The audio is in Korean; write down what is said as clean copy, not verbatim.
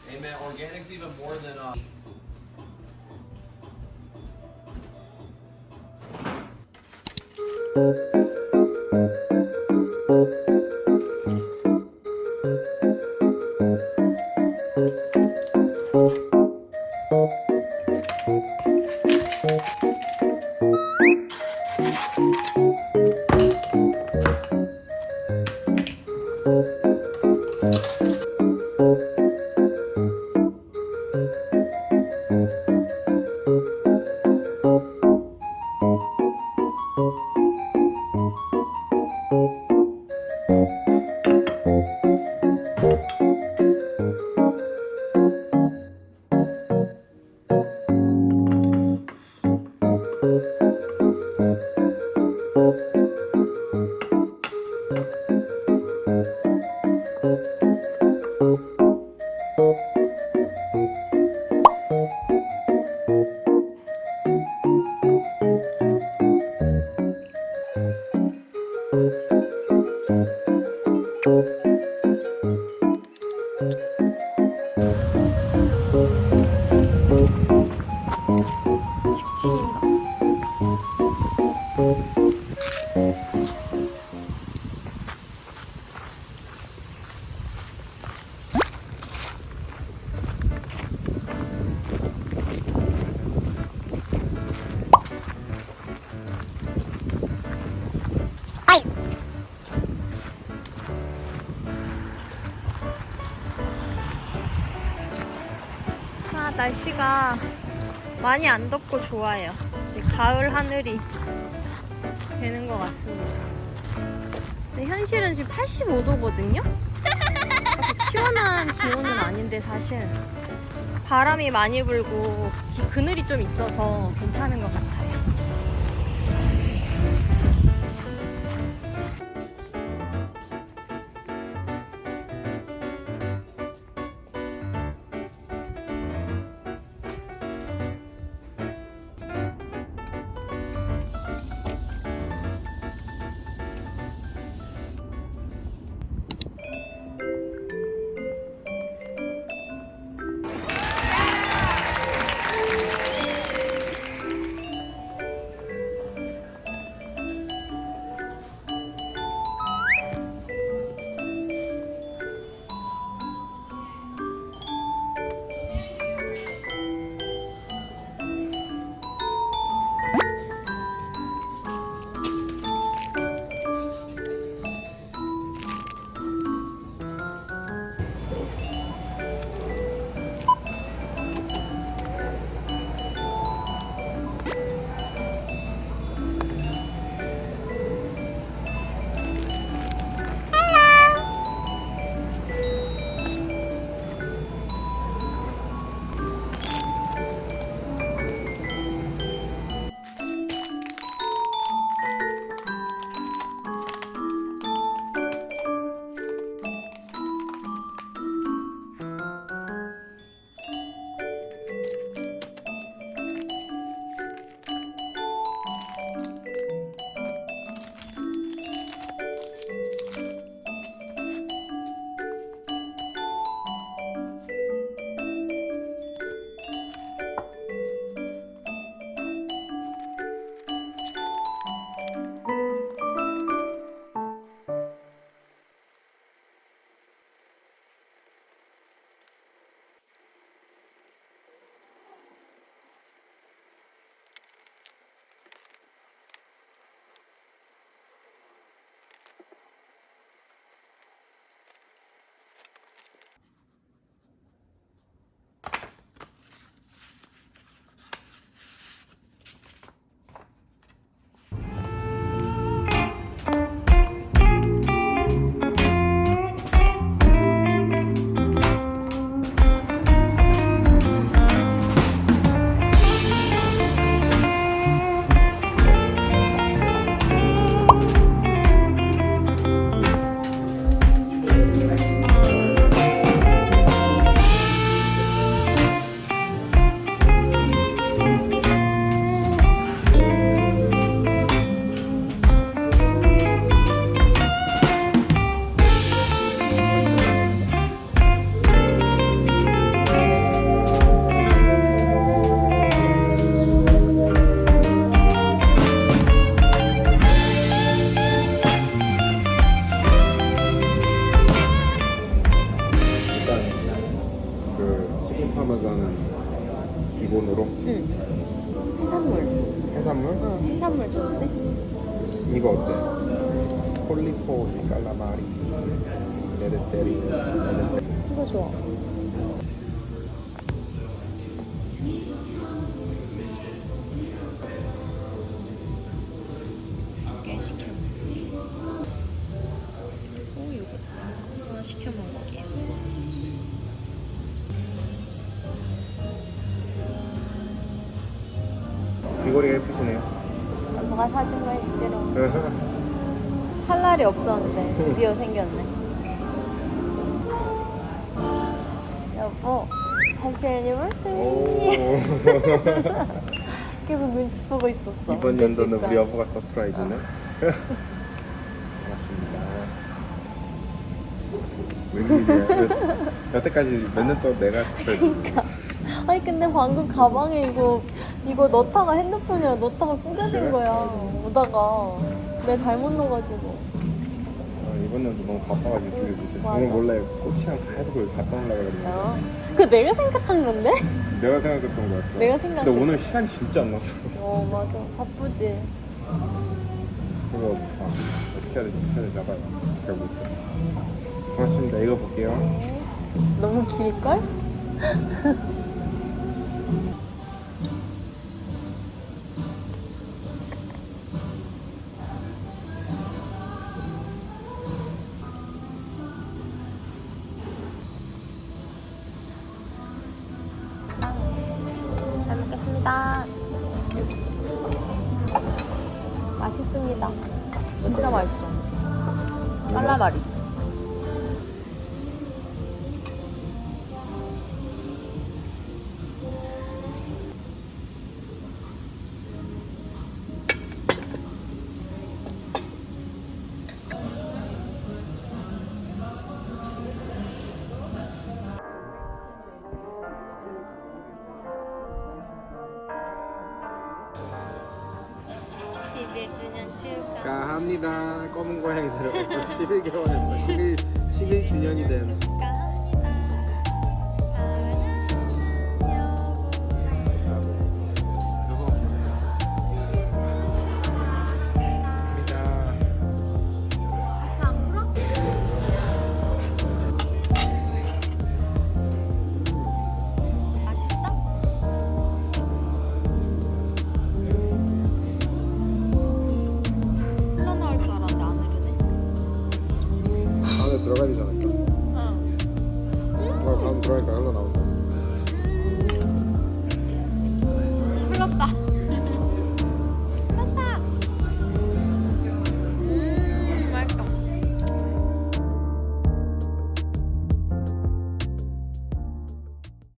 Hey man, organic's even more than 직진인가? 날씨가 많이 안 덥고 좋아요. 이제 가을 하늘이 되는 것 같습니다. 근데 현실은 지금 85도거든요? 시원한 기온은 아닌데 사실 바람이 많이 불고 그늘이 좀 있어서 괜찮은 것 같아요. 파마산은 기본으로. 응. 해산물. 해산물? 응, 해산물 좋은데? 이거 어때? 폴리포 깔라마리 메르테리. 이거 좋아. 두 개 시켜 먹을게. 오, 이것도 하나 시켜 먹을게요. 귀걸이가 예쁘시네요. 엄마가 사준 거 했지롱. 살 날이 없었는데 드디어 생겼네. 여보, 해피 애니버서리. 오. 계속 눈치 보고 있었어. 이번 언제 연도는 줄까? 우리 여보가 서프라이즈네. 반갑습니다. 웬일이야? 여태까지 몇 년 동안 내가 그러니까. 아니 근데 방금 가방에 이거 넣다가 핸드폰이랑 넣다가 구겨진 그래? 거야. 오다가 내가 잘못 넣어가지고. 이번 연도 너무 바빠가지고 되게 못했어. 맞아. 오늘 몰래 코치랑 가이드를 갔다 오려고 그랬는데 어? 그거 내가 생각한 건데? 내가 생각했던 거였어. 내가 생각했- 근데 오늘 시간이 진짜 안 나더라고. 어 맞아. 바쁘지. 그거 어떻게 해야 되나 봐요. 잘 못했어. 고맙습니다. 이거 볼게요. 너무 길걸? 잘 먹겠습니다. 맛있습니다. 진짜 맛있어. 깔라마리. 축하합니다. 검은 고양이 들어가서 11개월 했어. 11주년이 된